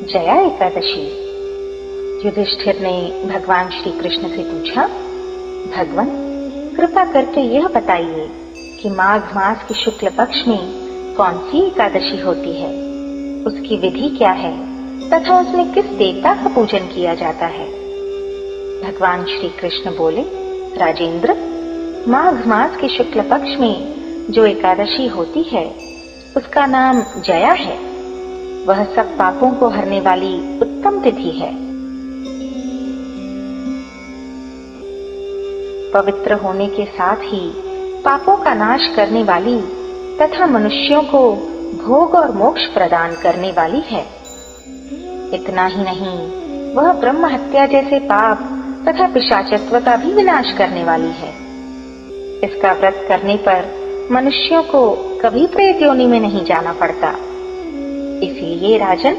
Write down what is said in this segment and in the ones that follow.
जया एकादशी। युधिष्ठिर ने भगवान श्री कृष्ण से पूछा, भगवान कृपा करके यह बताइए कि माघ मास के शुक्ल पक्ष में कौन सी एकादशी होती है, उसकी विधि क्या है तथा उसमें किस देवता का पूजन किया जाता है। भगवान श्री कृष्ण बोले, राजेंद्र, माघ मास के शुक्ल पक्ष में जो एकादशी होती है उसका नाम जया है। वह सब पापों को हरने वाली उत्तम तिथि है। पवित्र होने के साथ ही पापों का नाश करने वाली तथा मनुष्यों को भोग और मोक्ष प्रदान करने वाली है। इतना ही नहीं, वह ब्रह्म हत्या जैसे पाप तथा पिशाचत्व का भी विनाश करने वाली है। इसका व्रत करने पर मनुष्यों को कभी प्रेत योनि में नहीं जाना पड़ता। इसलिए राजन,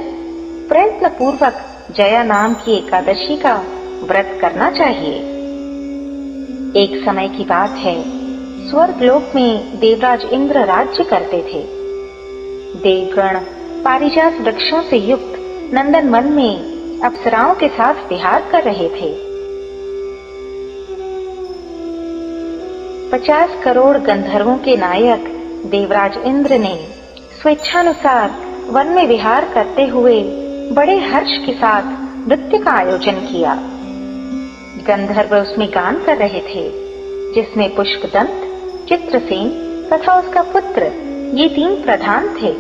प्रयत्न पूर्वक जया नाम की एकादशी का व्रत करना चाहिए। एक समय की बात है, स्वर्गलोक में देवराज इंद्र राज्य करते थे। देवगण पारिजात वृक्षों से युक्त नंदन वन में अप्सराओं के साथ विहार कर रहे थे। 50 करोड़ गंधर्वों के नायक देवराज इंद्र ने स्वेच्छानुसार वन में विहार करते हुए बड़े हर्ष के साथ नृत्य का आयोजन किया। गंधर्व उसमें गान कर रहे थे, जिसमें पुष्पदंत, चित्रसेन तथा उसका पुत्र ये 3 प्रधान थे।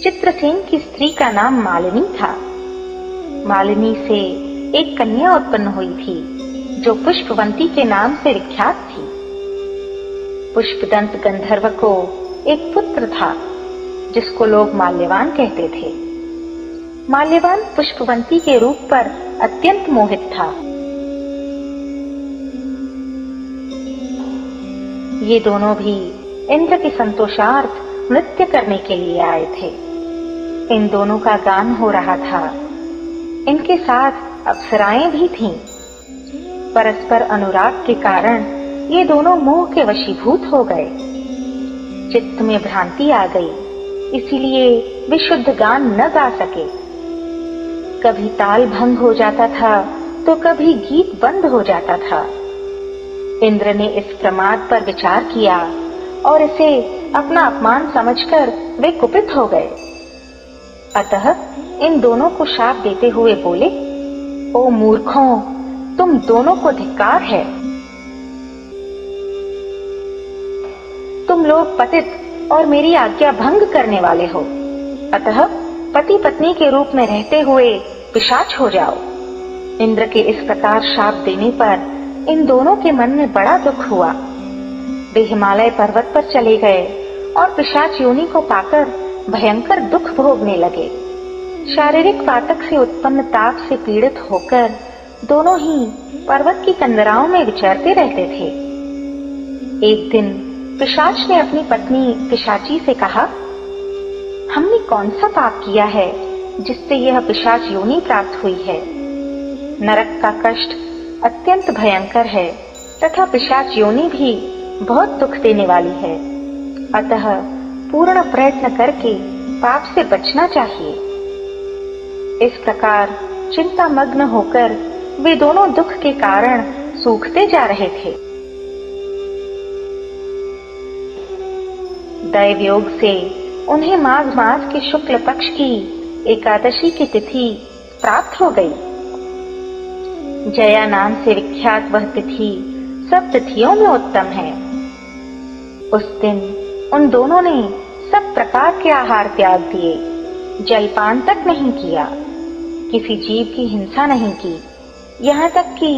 चित्रसेन की स्त्री का नाम मालिनी था। मालिनी से एक कन्या उत्पन्न हुई थी जो पुष्पवंती के नाम से विख्यात थी। पुष्पदंत गंधर्व को एक पुत्र था जिसको लोग माल्यवान कहते थे। माल्यवान पुष्पवंती के रूप पर अत्यंत मोहित था। ये दोनों भी इंद्र के संतोषार्थ नृत्य करने के लिए आए थे। इन दोनों का गान हो रहा था। इनके साथ अप्सराएं भी थीं। परस्पर अनुराग के कारण ये दोनों मोह के वशीभूत हो गए। चित्त में भ्रांति आ गई, इसीलिए वे शुद्ध गान न गा सके। कभी ताल भंग हो जाता था तो कभी गीत बंद हो जाता था। इंद्र ने इस प्रमाद पर विचार किया और इसे अपना अपमान समझकर वे कुपित हो गए। अतः इन दोनों को शाप देते हुए बोले, ओ मूर्खों, तुम दोनों को धिक्कार है। तुम लोग पतित और मेरी आज्ञा भंग करने वाले हो। अतः पति पत्नी के रूप में रहते हुए पिशाच हो जाओ। इंद्र के इस प्रकार शाप देने पर इन दोनों के मन में बड़ा दुख हुआ। वे हिमालय पर्वत पर चले गए और पिशाच योनि को पाकर भयंकर दुख भोगने लगे। शारीरिक पातक से उत्पन्न ताप से पीड़ित होकर दोनों ही पर्वत की कंदराओं में विचरते रहते थे। एक दिन पिशाच ने अपनी पत्नी पिशाची से कहा, हमने कौन सा पाप किया है जिससे यह पिशाच योनि प्राप्त हुई है। नरक का कष्ट अत्यंत भयंकर है तथा पिशाच योनि भी बहुत दुख देने वाली है। अतः पूर्ण प्रयत्न करके पाप से बचना चाहिए। इस प्रकार चिंता मग्न होकर वे दोनों दुख के कारण सूखते जा रहे थे। दैव योग से उन्हें माघ मास के शुक्ल पक्ष की एकादशी की तिथि प्राप्त हो गई। जया नाम से विख्यात वह तिथि सब तिथियों में उत्तम है। उस दिन उन दोनों ने सब प्रकार के आहार त्याग दिए, जलपान तक नहीं किया, किसी जीव की हिंसा नहीं की, यहाँ तक कि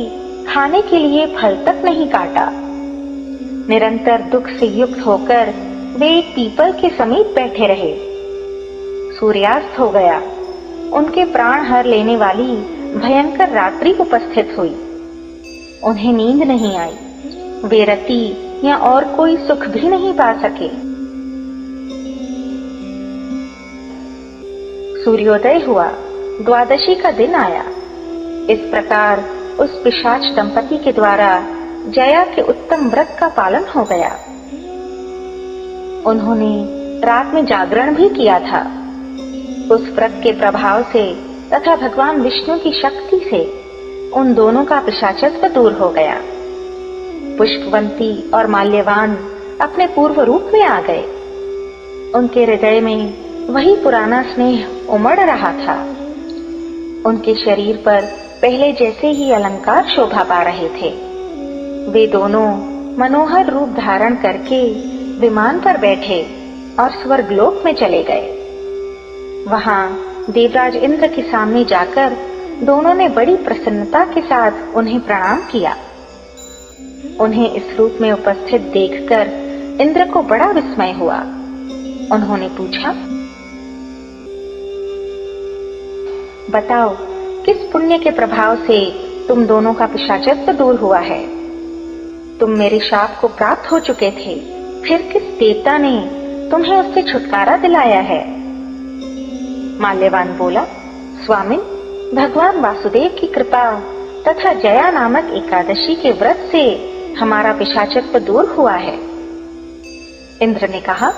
खाने के लिए फल तक नहीं काटा। निरंतर दुख से युक्त होकर वे एक पीपल के समीप बैठे रहे। सूर्यास्त हो गया। उनके प्राण हर लेने वाली भयंकर रात्रि उपस्थित हुई। उन्हें नींद नहीं आई। वे रति या और कोई सुख भी नहीं पा सके। सूर्योदय हुआ। द्वादशी का दिन आया। इस प्रकार उस पिशाच दंपति के द्वारा जया के उत्तम व्रत का पालन हो गया। उन्होंने रात में जागरण भी किया था। उस व्रत के प्रभाव से तथा भगवान विष्णु की शक्ति से उन दोनों का पिशाचत्व दूर हो गया। पुष्पवंती और माल्यवान अपने पूर्व रूप में आ गए। उनके हृदय में वही पुराना स्नेह उमड़ रहा था। उनके शरीर पर पहले जैसे ही अलंकार शोभा पा रहे थे। वे दोनों मनोहर रूप धारण करके विमान पर बैठे और स्वर्गलोक में चले गए। वहां देवराज इंद्र के सामने जाकर दोनों ने बड़ी प्रसन्नता के साथ उन्हें प्रणाम किया। उन्हें इस रूप में उपस्थित देखकर इंद्र को बड़ा विस्मय हुआ। उन्होंने पूछा, बताओ, किस पुण्य के प्रभाव से तुम दोनों का पिशाचत्व दूर हुआ है? तुम मेरे शाप को प्राप्त हो चुके थे, फिर किस देवता ने तुम्हें उससे छुटकारा दिलाया है? माल्यवान बोला, स्वामिन, भगवान वासुदेव की कृपा तथा जया नामक एकादशी के व्रत से हमारा पिशाचत्व दूर हुआ है। इंद्र ने कहा,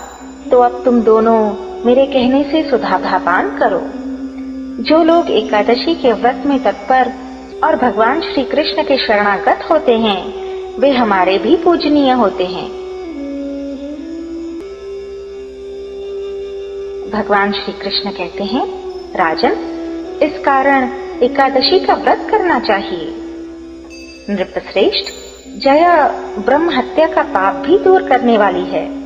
तो अब तुम दोनों मेरे कहने से सुधा पान करो। जो लोग एकादशी के व्रत में तत्पर और भगवान श्री कृष्ण के शरणागत होते हैं, वे हमारे भी पूजनीय होते हैं। भगवान श्री कृष्ण कहते हैं, राजन, इस कारण एकादशी का व्रत करना चाहिए। नृपश्रेष्ठ, जया ब्रह्म हत्या का पाप भी दूर करने वाली है।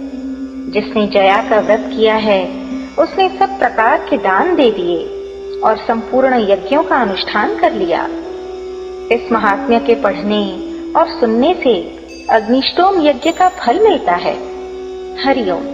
जिसने जया का व्रत किया है, उसने सब प्रकार के दान दे दिए और संपूर्ण यज्ञों का अनुष्ठान कर लिया। इस महात्म्य के पढ़ने और सुनने से अग्निष्टोम यज्ञ का फल मिलता है। हरि ओम।